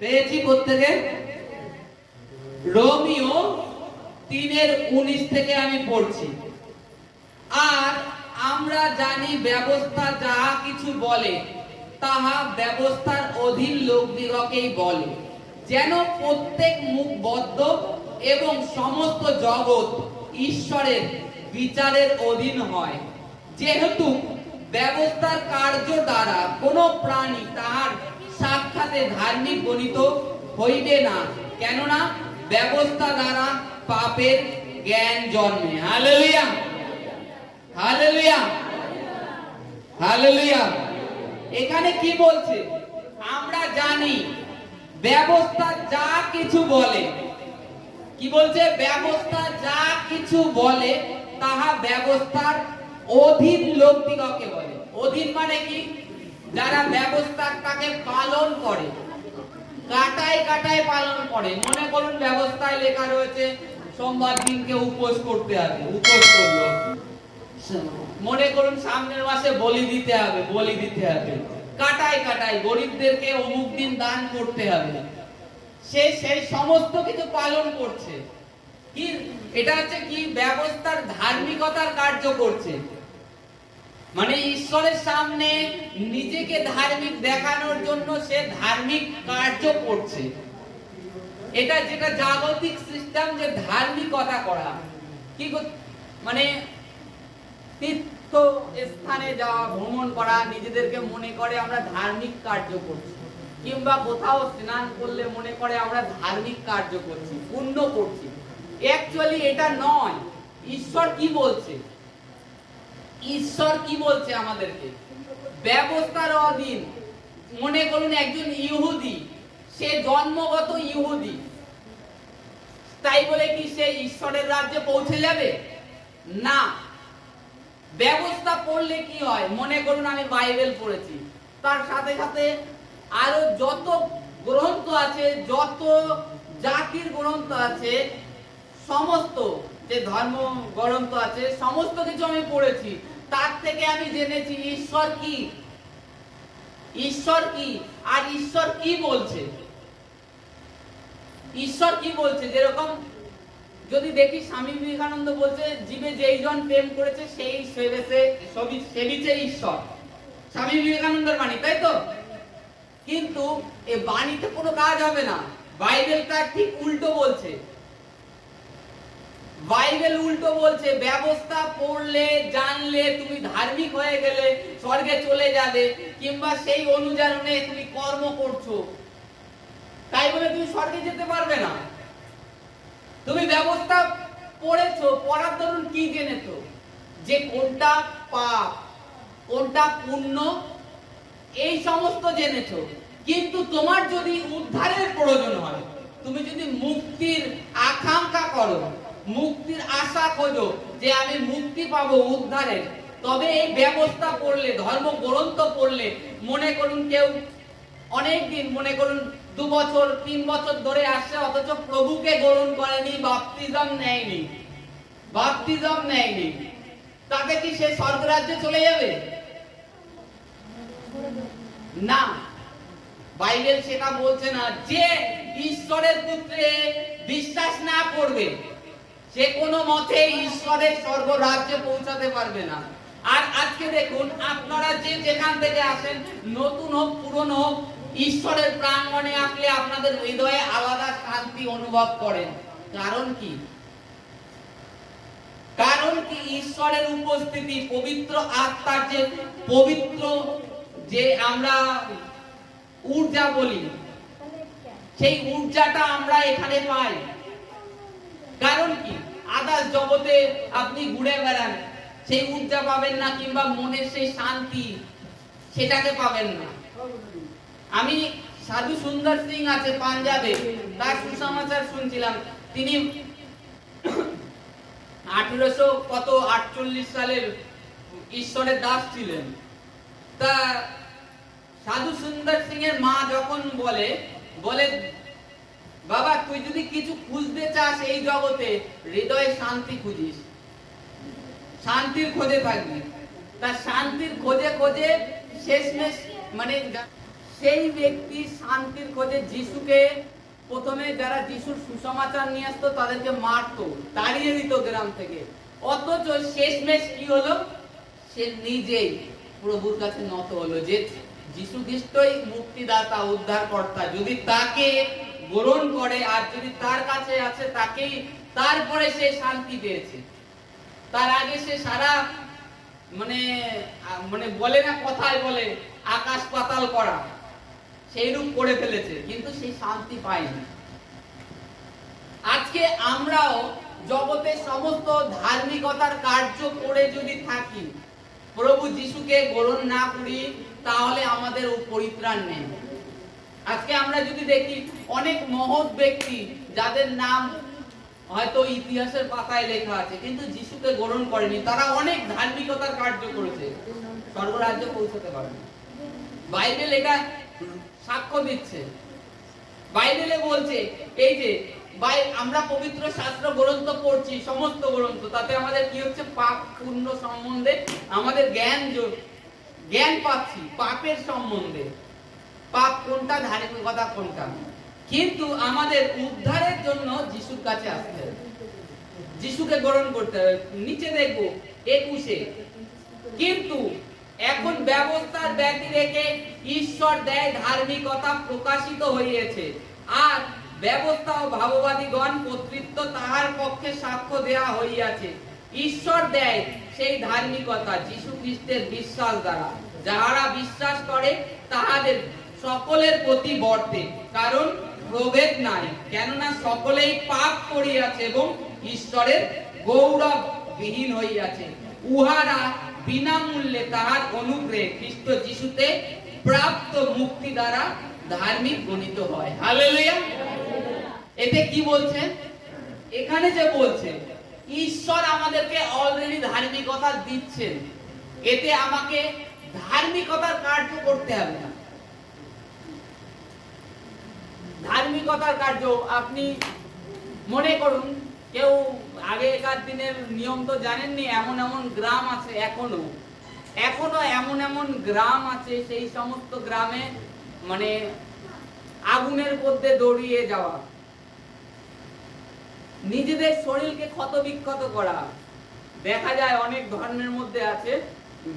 পেয়েছি প্রত্যেকে? রোমিও 3:19 থেকে আমি পড়ছি। আর আমরা জানি ব্যবস্থা যাহা কিছু বলে তাহা ব্যবস্থার অধীন লোকদিগকেই বলে, যেন প্রত্যেক মুখ বদ্ধ এবং সমস্ত জগৎ ঈশ্বরের বিচারের অধীন হয়। যেহেতু ব্যবস্থার কার্য দ্বারা কোনো প্রাণী তাহার সাক্ষাতে ধার্মিক গণিত হইবে না, কেননা ব্যবস্থা দ্বারা পাপের জ্ঞান জন্মে। Hallelujah, hallelujah, hallelujah. এখানে কি বলছে? আমরা জানি ব্যবস্থা যা কিছু বলে, কি বলছে? ব্যবস্থা যা কিছু বলে তাহা ব্যবস্থার অধীন লোকদিগকে বলে। অধীন মানে কি? যারা ব্যবস্থাটাকে পালন করে, কাটায় কাটায় পালন করে। মনে করুন ব্যবস্থায় লেখা রয়েছে সোমবার দিনকে উপোস করতে হবে, উপোস করলো। মনে করুন সামনের মাসে বলি দিতে হবে, বলি দিতে হবে। কাটায় কাটায় গরিবদেরকে অমুক দিন দান করতে হবে। সে সেই সমস্ত কিছু পালন করছে। কি এটা হচ্ছে কি? ব্যবস্থার ধার্মিকতার কার্য করছে। মানে ঈশ্বরের সামনে নিজেকে ধার্মিক দেখানোর জন্য সে ধার্মিক কার্য করছে। এটা যেটা জাগতিক সিস্টেম, যে ধার্মিকতা করা, কি মানে তীর্থ স্থানে যাওয়া, ভ্রমণ করা, নিজেদেরকে মনে করে আমরা ধার্মিক কার্য করছি, কিংবা কোথাও স্নান করলে মনে করে আমরা ধার্মিক কার্য করছি, পুণ্য করছি। অ্যাকচুয়ালি এটা নয়। ঈশ্বর কি বলছে? ঈশ্বর কি বলছে আমাদেরকে? ব্যবস্থার অধীন। মনে করুন একজন ইহুদি, সে জন্মগত ইহুদি, তাই বলে কি সে ঈশ্বরের রাজ্যে পৌঁছে যাবে? না। ব্যবস্থা পড়লে কি হয়? মনে করুন আমি বাইবেল পড়েছি, তার সাথে সাথে আরো যত গ্রন্থ আছে, যত জাতির গ্রন্থ আছে, সমস্ত যে ধর্ম গ্রন্থ আছে, সমস্ত কিছু আমি পড়েছি। তার থেকে আমি জেনেছি ঈশ্বর কি, ঈশ্বর কি, আর ঈশ্বর কি বলছে। ঈশ্বর কি বলছে? যেরকম যদি দেখি স্বামী বিবেকানন্দ বলছে, জীবে যেই জন প্রেম করেছে সেই সেবিছে ঈশ্বর। স্বামী বিবেকানন্দের বাণী, তাই তো? কিন্তু এই বাণীতে কোনো কাজ হবে না। বাইবেলটা ঠিক উল্টো বলছে। বাইবেল উল্টো বলছে, ব্যবস্থা পড়লে, জানলে তুমি ধার্মিক হয়ে গেলে স্বর্গে চলে যাবে, কিংবা সেই অনুযায়ী তুমি কর্ম করছো, তাই বলে তুমি স্বর্গে যেতে পারবে না। তুমি ব্যবস্থা পড়েছো, পড়ার দরুন কি জেনেছো? যে কোনটা পাপ, কোনটা পুণ্য, এই সমস্ত জেনেছো। কিন্তু তোমার যদি উদ্ধারের প্রয়োজন হয়, তুমি যদি মুক্তির আকাঙ্ক্ষা করো, মুক্তির আশা খোঁজো, যে আমি মুক্তি পাবো উদ্ধারের, তবে এই ব্যবস্থা পড়লে, ধর্ম গ্রন্থ পড়লে, মনে করুন কেউ অনেক দিন, মনে করুন 2 বছর 3 বছর ধরে আসছে, অথচ প্রভুকে গ্রহণ করেনি, বাপ্তিজম নেয়নি, বাপ্তিজম নেয়নি, তাকে কি সে স্বর্গরাজ্যে চলে যাবে? না। বাইবেল সেটা বলছে না। যে ঈশ্বরের পুত্রে বিশ্বাস না করবে, সে কোনো মতে ঈশ্বরের স্বর্গরাজ্যে পৌঁছাতে পারবে না। আর আজকে দেখুন, আপনারা যে যেখান থেকে আসেন, নতুন হোক পুরনো হোক, ঈশ্বরের প্রাঙ্গণে আসলে আপনাদের হৃদয়ে আলাদা শান্তি অনুভব করেন। কারণ কি? কারণ কি? ঈশ্বরের উপস্থিতি, পবিত্র আত্মার যে পবিত্র, যে আমরা ঊর্জা বলি, সেই ঊর্জাটা আমরা এখানে পাই। কারণ কি? আদার্স জগতে আপনি ঘুরে বেড়ান, সেই ঊর্জা পাবেন না, কিংবা মনের সেই শান্তি, সেটাকে পাবেন না। আমি সাধু সুন্দর সিং আছে পাঞ্জাবে, তার সুসমাচার শুনছিলাম। তিনি 1848 সালের ঈশ্বরের দাস ছিলেন। তা সাধু সুন্দর সিং এর মা যখন বলে, বাবা তুই যদি কিছু খুঁজতে চাস এই জগতে, হৃদয়ে শান্তি খুঁজিস, শান্তির খোঁজে থাকবি। তা শান্তির খোঁজে খোঁজে শেষমেশ মানে সেই ব্যক্তি শান্তির খোঁজে যিশুকে প্রথমে যারা যিশুর সুসমাচার নিয়ে আসতো তাদেরকে মারতো, তাড়িয়ে দিত গ্রাম থেকে। অথচ শেষমেশ কি হলো? সে নিজেই প্রভুর কাছে নত হলো যে যিশু খ্রিস্টই মুক্তিদাতা, উদ্ধারকর্তা, যদি তাকে গ্রহণ করে আর যদি তার কাছে আছে তাকেই, তারপরে সে শান্তি পেয়েছে। তার আগে সে সারা মানে মানে বলে না, কথায় বলে আকাশ পাতাল করা, সেইরূপ করে ফেলেছে, কিন্তু সেই শান্তি পায়নি। আজকে আমরাও জগতের সমস্ত ধার্মিকতার কার্য করে যদি থাকি, প্রভু যিশুকে গ্রহণ না করি, তাহলে আমাদের পরিত্রাণ নেই। আজকে আমরা যদি দেখি অনেক মহৎ ব্যক্তি যাদের নাম হয়তো ইতিহাসের পাতায় লেখা আছে, কিন্তু যিশুকে গ্রহণ করেনি, তারা অনেক ধার্মিকতার কার্য করেছে, স্বর্গরাজ্যে পৌঁছতে পারেনি। বাইবেল এটা সাক্ষ্য দিচ্ছে। বাইবেলে বলছে, এই যে আমরা পবিত্র শাস্ত্র গ্রন্থ পড়ছি, সমস্ত গ্রন্থ, তাতে আমাদের কি হচ্ছে? পাপ পুণ্য সম্বন্ধে আমাদের জ্ঞান পাচ্ছি, পাপের সম্বন্ধে, পাপ কোনটা, ধার্মিকতা কোনটা। কিন্তু আমাদের উদ্ধারের জন্য যিশুর কাছে আসতে হবে, যিশুকে গ্রহণ করতে হবে। নিচে দেখবো 21-এ, কিন্তু এখন ব্যবস্থার ব্যতি রেখে ঈশ্বর দেয় ধার্মিকতা প্রকাশিত হইয়াছে, আর ব্যবস্থা ও ভাববাদীগণ কর্তৃত্ব তাহার পক্ষে সাক্ষ্য দেয়া হইয়াছে। ঈশ্বর দেয় সেই ধার্মিকতা যীশু খ্রিস্টের বিশ্বাস দ্বারা। যাহারা বিশ্বাস করে তাহাদের সকলের প্রতি বর্তে, কারণ প্রভেদ নাই, কেননা সকলেই পাপ করিয়াছে এবং ঈশ্বরের গৌরব বিহীন হইয়াছে। উহারা বিনামূল্যে তাহার অনুগ্রহে খ্রিস্ট যিশুতে প্রাপ্ত মুক্তি দ্বারা ধার্মিক গণিত হয়। হালেলুয়া। এতে কি বলছে? এখানে যে বলছে ঈশ্বর আমাদেরকে অলরেডি ধার্মিকতা দিচ্ছেন, এতে আমাকে ধার্মিকতার কার্য করতে হবে না। ধার্মিকতার কার্য আপনি মনে করুন, কেউ আগেকার দিনের নিয়ম তো জানেননি, এমন এমন গ্রাম আছে, এখনো এমন এমন গ্রাম আছে, সেই সমস্ত গ্রামে মানে আগুনের মধ্যে দৌড়িয়ে যাওয়া, নিজেদের শরীরকে ক্ষত বিক্ষত করা। দেখা যায় অনেক ধর্মের মধ্যে আছে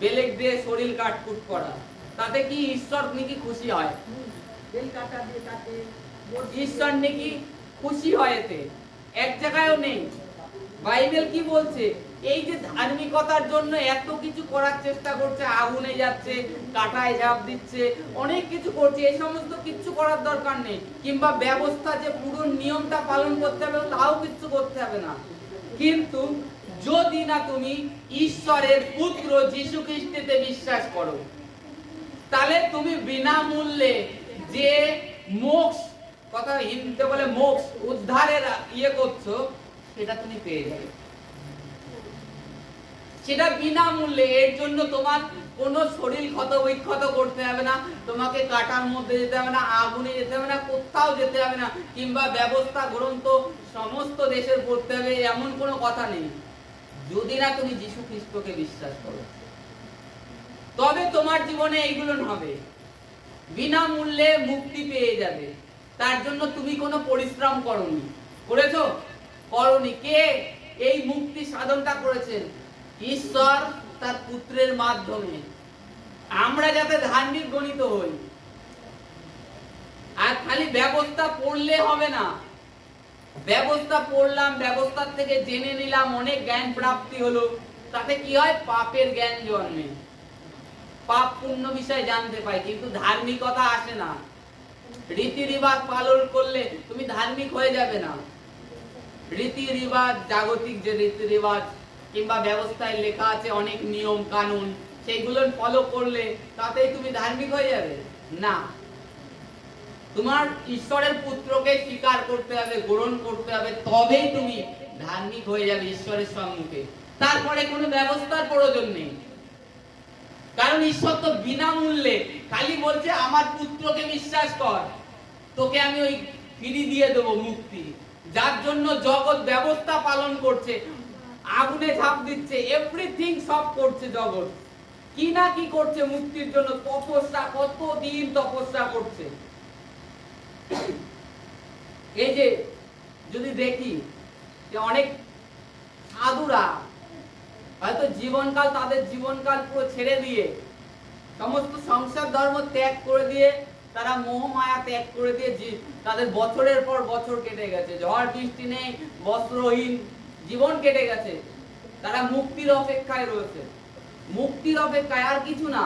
বেলেগ দিয়ে শরীর কাটকুট করা। তাতে কি ঈশ্বর নাকি খুশি হয়? ঈশ্বর নাকি খুশি হয়? এতে এক জায়গায়ও নেই। বাইবেল কি বলছে? এই যে ধার্মিকতার জন্য এত কিছু করার চেষ্টা করছে, আগুনে যাচ্ছে, কাটায় ঝাঁপ দিচ্ছে, অনেক কিছু করছে, এই সমস্ত কিছু করার দরকার নেই। কিংবা ব্যবস্থা যে পুরো নিয়মটা পালন করতে হবে, তাও কিছু করতে হবে না। কিন্তু যদি না তুমি ঈশ্বরের পুত্র যীশু খ্রিস্টে বিশ্বাস করো, তাহলে তুমি বিনামূল্যে যে মোক্ষ, কথা হিন্দুতে বলে মোক্ষ, উদ্ধারের করছো, সেটা তুমি পেয়ে যাবে। সেটা বিনামূল্যে। এর জন্য তোমার কোনো শরীর ক্ষত বিক্ষত করতে হবে না, তোমাকে কাটার মধ্যে যেতে হবে না, আগুনে যেতে হবে না, কোথাও যেতে হবে না, কিংবা ব্যবস্থা গ্রন্থ সমস্ত দেশের পড়তে হবে, এমন কোনো কথা নেই। যদি না তুমি যীশু খ্রিস্টকে বিশ্বাস করো, তবে তোমার জীবনে এইগুলো হবে। বিনামূল্যে মুক্তি পেয়ে যাবে। তার জন্য তুমি কোনো পরিশ্রম করোনি। করেছো? করোনি। কে এই মুক্তি সাধনটা করেছেন? ঈশ্বর তার পুত্রের মাধ্যমে। আমরা যাতে ধার্মিক গণিত হই। আর খালি ব্যবস্থা পড়লে হবে না। ব্যবস্থা পড়লাম, ব্যবস্থার থেকে জেনে নিলাম, অনেক জ্ঞান প্রাপ্তি হলো, তাতে কি হয়? পাপের জ্ঞান জন্মে, পাপ পুণ্য বিষয় জানতে পাই, কিন্তু ধার্মিকতা আসে না। রীতি রিবাজ পালন করলে তুমি ধার্মিক হয়ে যাবে না। রীতি রিবাজ, জাগতিক যে রীতি রিবাজ কিংবা ব্যবস্থায় লেখা আছে অনেক নিয়ম কানুন, সেইগুলো ফলো করলে তাতেই তুমি ধার্মিক হয়ে যাবে না। তোমার ঈশ্বরের পুত্রকে স্বীকার করতে হবে, গ্রহণ করতে হবে, তবেই তুমি ধার্মিক হয়ে যাবে ঈশ্বরের সম্মুখে। তারপরে কোনো ব্যবস্থার প্রয়োজন নেই, কারণ ঈশ্বর তো বিনামূল্যে খালি বলছে আমার পুত্রকে বিশ্বাস কর, তোকে আমি ওই ফিরিয়ে দিয়ে দেবো মুক্তি। যার জন্য জগৎ ব্যবস্থা পালন করছে, আগুনে ঝাঁপ দিচ্ছে, এভরিথিং সব করছে জগৎ, কি না কি করছে মুক্তির জন্য, তপস্যা, কতদিন তপস্যা করছে। এই যে যদি দেখি যে অনেক সাধুরা হয়তো জীবনকাল, তাদের জীবনকাল পুরো ছেড়ে দিয়ে, সমস্ত সংসার ধর্ম ত্যাগ করে দিয়ে, তারা মোহ মায়া ত্যাগ করে দিয়ে তাদের বছরের পর বছর কেটে গেছে, ঝড় বৃষ্টি নেই, বস্ত্রহীন জীবন কেটে গেছে, তারা মুক্তির অপেক্ষায় রয়েছে। মুক্তির অপেক্ষায়, আর কিছু না।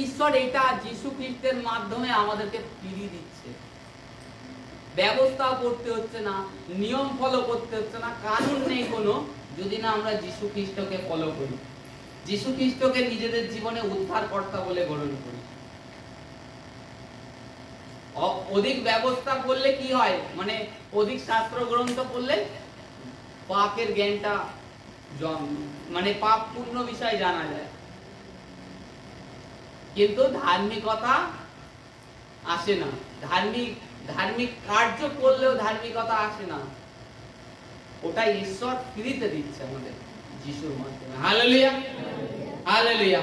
ঈশ্বর এটা যীশু খ্রিস্টের মাধ্যমে আমাদেরকে ফিরিয়ে দিচ্ছে। ব্যবস্থাও করতে হচ্ছে না, নিয়ম ফলো করতে হচ্ছে না, কানুন নেই কোনো, যদি না আমরা যীশু খ্রিস্টকে ফলো করি, যীশু খ্রিস্টকে নিজেদের জীবনে উদ্ধারকর্তা বলে গ্রহণ করি। অধিক ব্যবস্থা করলে কি হয়, মানে অধিক শাস্ত্র গ্রন্থ পড়লে পাপের জ্ঞানটা মানে পাপ পূর্ণ বিষয় জানা যায়, কিন্তু ধার্মিকতা আসে না। ধার্মিক কার্য করলেও ধার্মিকতা আসে না। ওটা ঈশ্বর ফ্রিতে দিচ্ছে আমাদের যিশুর মাধ্যমে। Hallelujah, hallelujah.